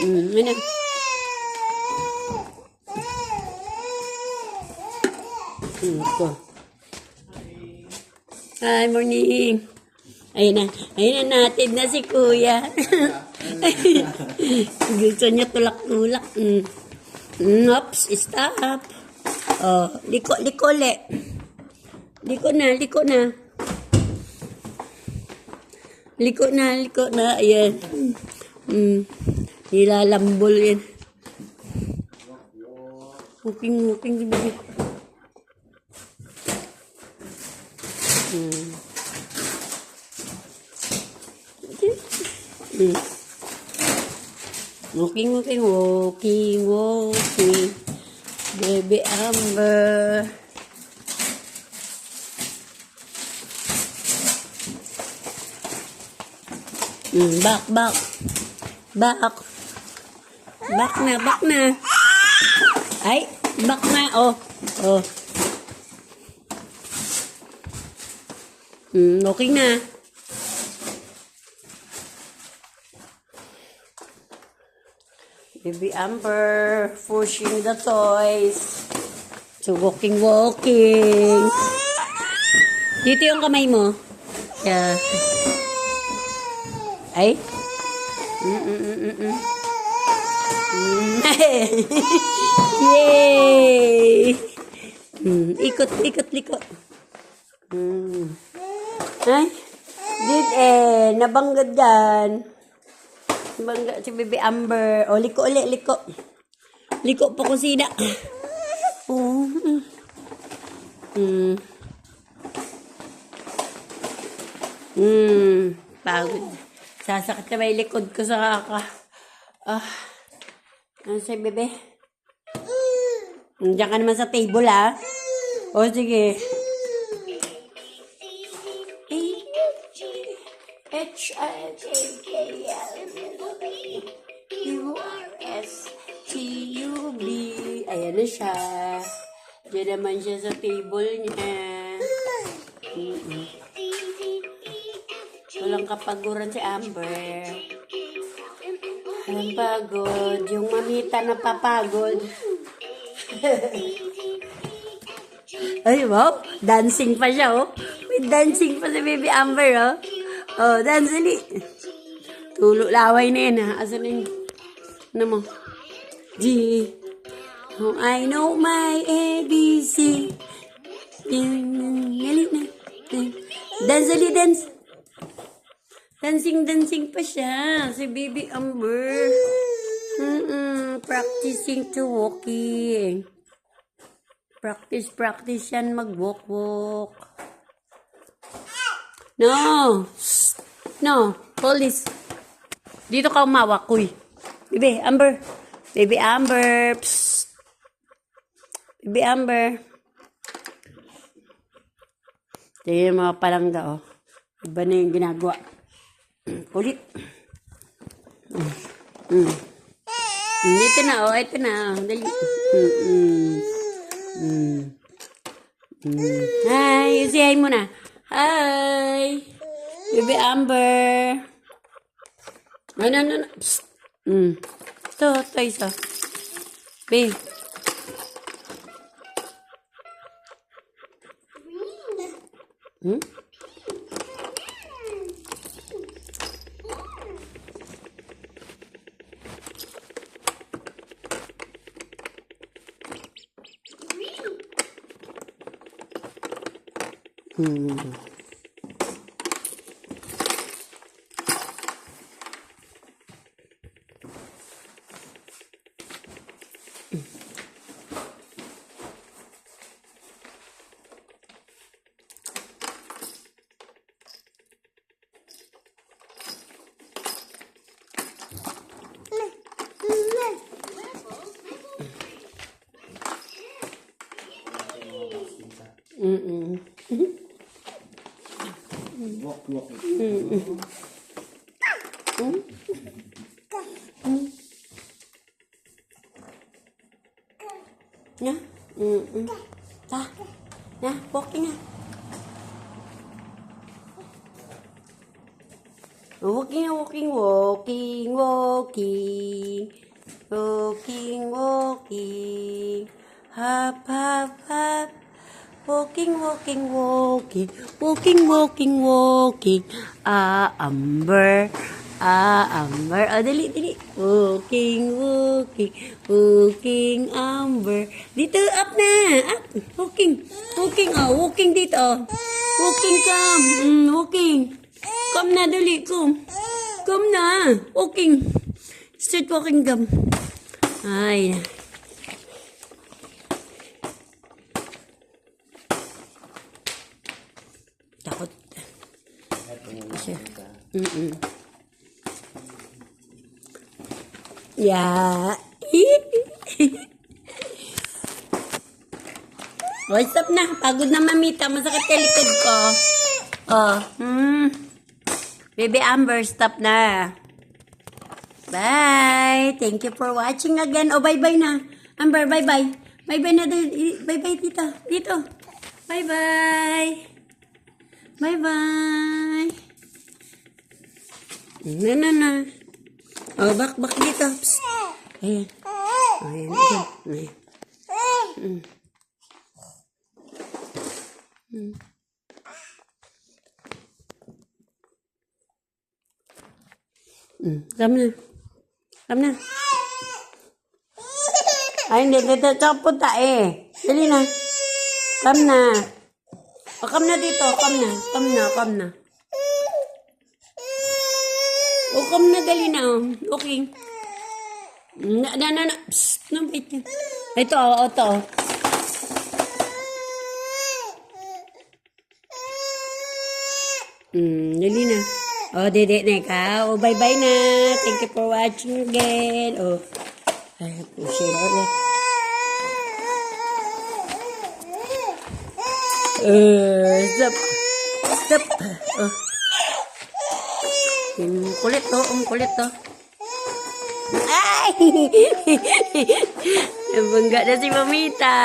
Ano? Ito. Hi, morning. Ayun na natin na si Kuya. Gusto niya tulak-tulak. Oops, stop. Oh, liko le. Liko na. Liko na. Ayan. Nilalambol yan. Walking si baby. Walking. Baby Amber. Back na. Ay, back na. Oh. Okay na. Baby Amber pushing the toys. So walking. Dito yung kamay mo. Yeah. Ay. Yay! Ikot. Ay. Nabangga dyan. Bangga si Baby Amber. O, liko. Liko po kusina. Oh. Pagod. Sasakit na may likod ko sa kaka. Ano sa'yo, bebe? Diyan ka naman sa table, ha? O, sige. HIJKLMNOPQRSTUB. Ayan na siya. Diyan naman siya sa table niya. Walang kapaguran si Amber. Ang pagod. Yung mamita na papagod. Ay, wow. Dancing pa siya, oh. May dancing pa si Baby Amber, oh. Oh, dance ulit. Tulo laway na yan, ha. Asan na yun? Ano mo? G. Oh, I know my ABC. Galit na. Dance ulit, dance. Dancing pa siya. Si Baby Amber. Practicing to walking. Practice yan mag-walk. No, police. Dito ka umawak, kuy. Baby Amber. Baby Amber. Psst. Baby Amber. Tingnan yung mga palangga, oh. Iba na yung ginagawa. Ulit. Dito na, oh. Ito na. Dali. Hi. Say hi muna. Hi. Baby Amber. No. Psst. Ito isa. Babe. Walk. Na? Na, walking na. Walking, walking, walking, walking. Walking, walking. Hop, hop, hop. Walking, walking, walking. Walking, walking, walking. Amber. Amber. Oh, dali, dali. Walking, walking. Walking, Amber. Dito, up na. Up. Walking. Walking, oh. Walking dito, oh. Walking, come. Walking. Come na, dali, come. Come na. Walking. Street walking, come. Ay. Takot. Siya. Yeah. What's up na? Pagod na, mamita. Masakit yung likod ko. Oh. Baby Amber, stop na. Bye. Thank you for watching again. Oh, bye-bye na. Amber, bye-bye. Bye-bye na. Bye-bye dito. Dito. Bye-bye. Bye-bye. Na. Oh, bak dito. Psst. Ayan. Ayan. Ayan. Come na. Come na. Ay, hindi. Dito. Tsaka punta eh. Dali na. Come na. O, come na dito. Come na. Come na. Come na. O, come na. Dali na. Okay. Na. Psst. No, wait. Ito, o. Ito, o. Dali na. O, dede na ka. O, bye-bye na. Thank you for watching again. O. Ay, pusin ko. Stop. Stop. Oh. Kulit to. Kulit to. Ay! Nabangga na si Mamita.